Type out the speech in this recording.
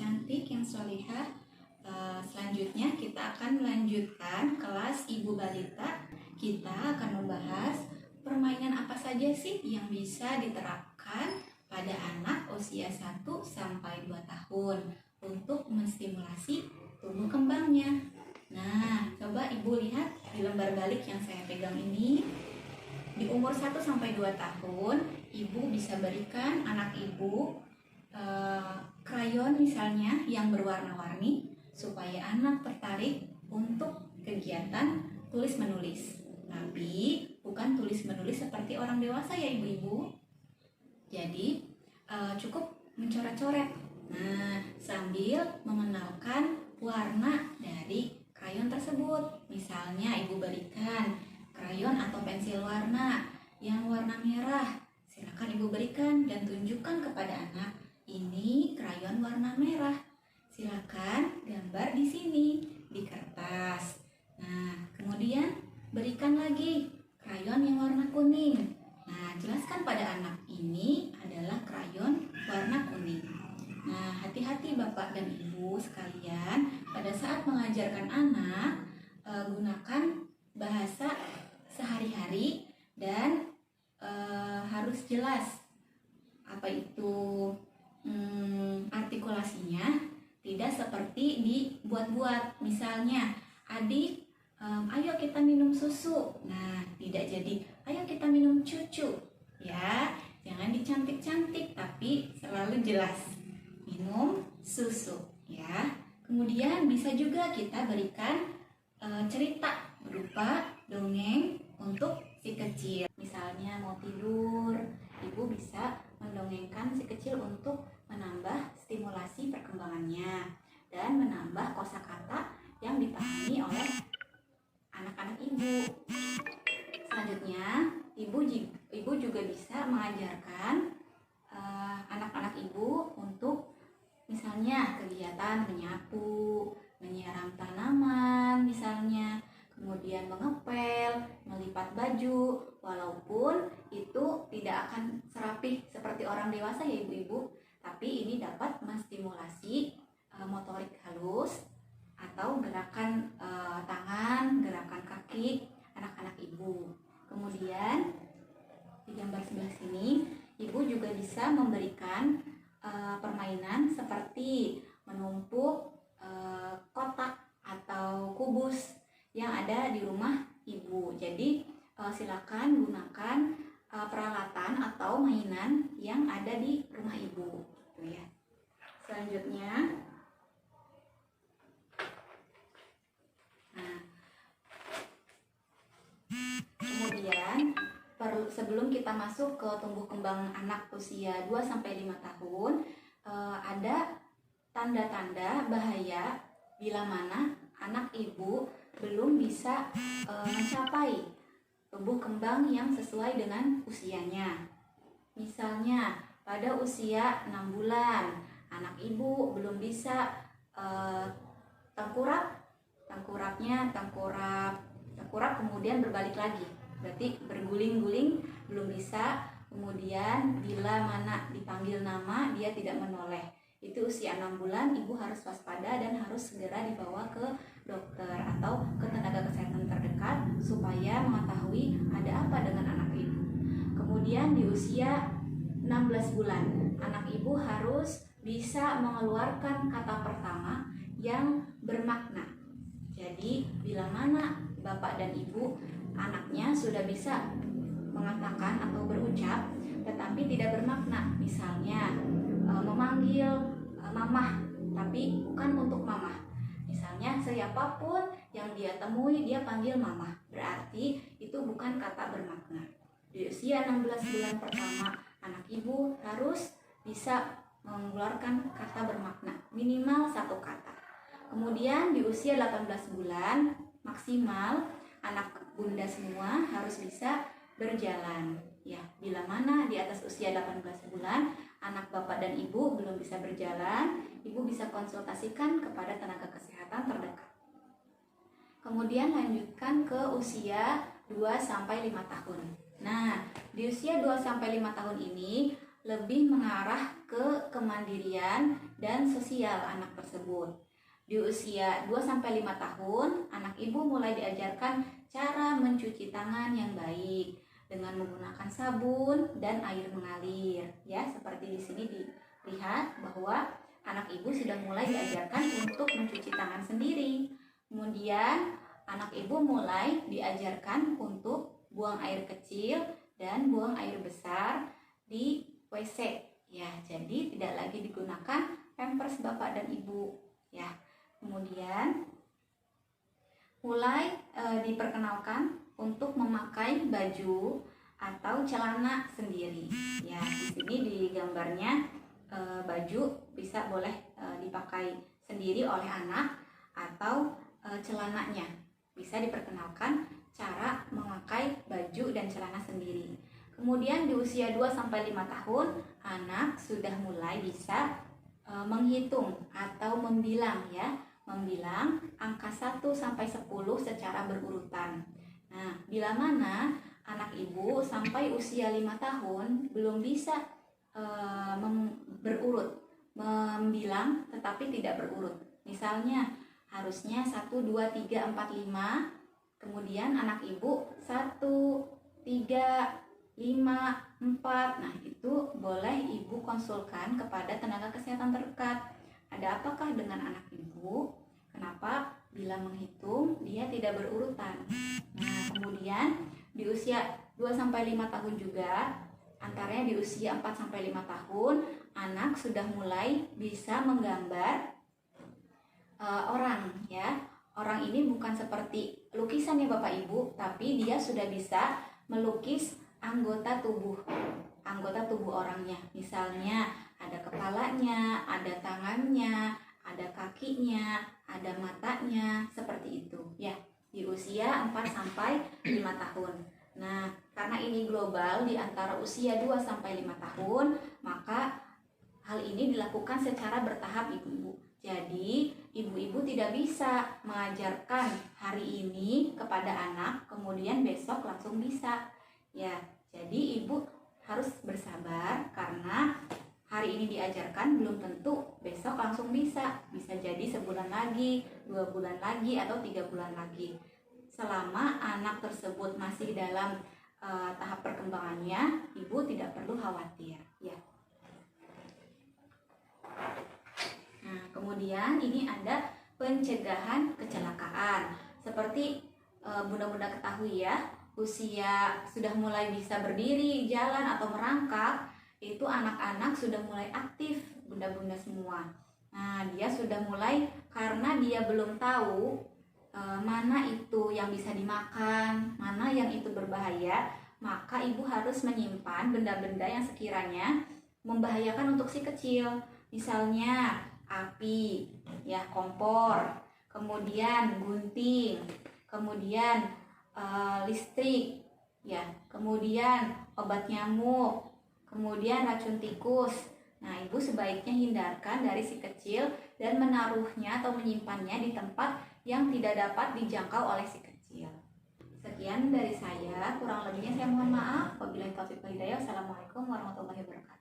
cantik, yang solehah. Selanjutnya kita akan melanjutkan kelas ibu balita. Kita akan membahas permainan apa saja sih yang bisa diterapkan pada anak usia 1 sampai 2 tahun untuk menstimulasi tumbuh kembangnya. Nah, coba ibu lihat di lembar balik yang saya pegang ini. Di umur 1 sampai 2 tahun, ibu bisa berikan anak ibu krayon misalnya yang berwarna-warni supaya anak tertarik untuk kegiatan tulis menulis. Tapi bukan tulis menulis seperti orang dewasa ya ibu-ibu. Jadi cukup mencoret-coret. Nah, sambil mengenalkan warna dari krayon tersebut. Misalnya ibu berikan krayon atau pensil warna yang warna merah. Silakan ibu berikan dan tunjukkan kepada anak, ini krayon warna merah. Silakan gambar di sini di kertas. Nah, kemudian berikan lagi krayon yang warna kuning. Nah, jelaskan pada anak ini adalah krayon warna kuning. Nah, hati-hati Bapak dan Ibu sekalian pada saat mengajarkan anak, gunakan bahasa sehari-hari dan harus jelas apa itu artikulasinya, tidak seperti dibuat-buat. Misalnya, adik, ayo kita minum susu. Nah, tidak jadi ayo kita minum cucu. Ya, jangan dicantik-cantik, tapi selalu jelas. Minum susu, ya. Kemudian bisa juga kita berikan cerita berupa dongeng untuk si kecil. Misalnya mau tidur, ibu bisa mendongengkan si kecil untuk menambah stimulasi perkembangannya dan menambah kosakata yang dipahami oleh anak-anak ibu. Selanjutnya, ibu juga bisa mengajarkan anak-anak ibu untuk misalnya kegiatan menyapu, menyiram tanaman misalnya, kemudian mengepel, melipat baju, walaupun itu tidak akan serapih seperti orang dewasa ya ibu-ibu, tapi ini dapat menstimulasi motorik halus atau gerakan tangan, gerakan kaki anak-anak ibu. Kemudian di gambar sebelah sini, ibu juga bisa memberikan permainan seperti menumpuk kotak atau kubus yang ada di rumah ibu. Jadi silakan gunakan peralatan atau mainan yang ada di rumah ibu, gitu ya. Selanjutnya, kemudian sebelum kita masuk ke tumbuh kembang anak usia 2 sampai 5 tahun, ada tanda-tanda bahaya bila mana anak ibu belum bisa mencapai tumbuh kembang yang sesuai dengan usianya. Misalnya pada usia 6 bulan, anak ibu belum bisa tengkurap kemudian berbalik lagi, berarti berguling-guling belum bisa. Kemudian bila mana dipanggil nama dia tidak menoleh, itu usia 6 bulan. Ibu harus waspada dan harus segera dibawa ke dokter atau ke tenaga kesehatan terdekat supaya mengetahui ada apa dengan anak ibu. Kemudian di usia 16 bulan, anak ibu harus bisa mengeluarkan kata pertama yang bermakna. Jadi bila mana bapak dan ibu anaknya sudah bisa mengatakan atau berucap tetapi tidak bermakna, misalnya memanggil mamah tapi bukan untuk mamah. Misalnya siapapun yang dia temui dia panggil mamah, berarti itu bukan kata bermakna. Di usia 16 bulan pertama, anak ibu harus bisa mengeluarkan kata bermakna, minimal 1 kata. Kemudian di usia 18 bulan maksimal, anak bunda semua harus bisa berjalan. Ya, bila mana di atas usia 18 bulan anak bapak dan ibu belum bisa berjalan, ibu bisa konsultasikan kepada tenaga kesehatan terdekat. Kemudian lanjutkan ke usia 2 sampai 5 tahun. Nah, di usia 2 sampai 5 tahun ini lebih mengarah ke kemandirian dan sosial anak tersebut. Di usia 2-5 tahun, anak ibu mulai diajarkan cara mencuci tangan yang baik dengan menggunakan sabun dan air mengalir. Ya, seperti di sini dilihat bahwa anak ibu sudah mulai diajarkan untuk mencuci tangan sendiri. Kemudian anak ibu mulai diajarkan untuk buang air kecil dan buang air besar di WC. Ya, jadi tidak lagi digunakan pampers bapak dan ibu. Ya. Kemudian mulai diperkenalkan untuk memakai baju atau celana sendiri. Ya, di sini di gambarnya baju bisa boleh dipakai sendiri oleh anak atau celananya. Bisa diperkenalkan cara memakai baju dan celana sendiri. Kemudian di usia 2-5 tahun, anak sudah mulai bisa menghitung atau membilang, ya. Membilang angka 1-10 secara berurutan. Nah, bila mana anak ibu sampai usia 5 tahun belum bisa berurut, membilang tetapi tidak berurut. Misalnya harusnya 1, 2, 3, 4, 5, kemudian anak ibu 1, 3, 5, 4. Nah, itu boleh ibu konsulkan kepada tenaga kesehatan terdekat. Ada apakah dengan anak ibu? Kenapa bila menghitung dia tidak berurutan? Nah, kemudian di usia 2-5 tahun juga, antaranya di usia 4-5 tahun, anak sudah mulai bisa menggambar orang, ya. Orang ini bukan seperti lukisan ya Bapak Ibu, tapi dia sudah bisa melukis anggota tubuh orangnya. Misalnya ada kepalanya, ada tangannya, ada kakinya, ada matanya, seperti itu ya, di usia 4-5 tahun. Nah, karena ini global di antara usia 2-5 tahun, maka hal ini dilakukan secara bertahap ibu-ibu. Jadi, ibu-ibu tidak bisa mengajarkan hari ini kepada anak, kemudian besok langsung bisa. Ya, jadi ibu harus bersabar karena hari ini diajarkan belum tentu besok langsung bisa. Bisa jadi sebulan lagi, 2 bulan lagi, atau 3 bulan lagi. Selama anak tersebut masih dalam tahap perkembangannya, ibu tidak perlu khawatir. Ya. Nah, kemudian ini ada pencegahan kecelakaan. Seperti bunda-bunda ketahui ya, usia sudah mulai bisa berdiri, jalan, atau merangkak, itu anak-anak sudah mulai aktif, bunda-bunda semua. Nah, dia sudah mulai karena dia belum tahu mana itu yang bisa dimakan, mana yang itu berbahaya, maka ibu harus menyimpan benda-benda yang sekiranya membahayakan untuk si kecil. Misalnya api, ya, kompor, kemudian gunting, kemudian listrik, ya, kemudian obat nyamuk, kemudian racun tikus. Nah, ibu sebaiknya hindarkan dari si kecil dan menaruhnya atau menyimpannya di tempat yang tidak dapat dijangkau oleh si kecil. Sekian dari saya, kurang lebihnya saya mohon maaf. Wabillahi taufiq wal hidayah. Wassalamualaikum warahmatullahi wabarakatuh.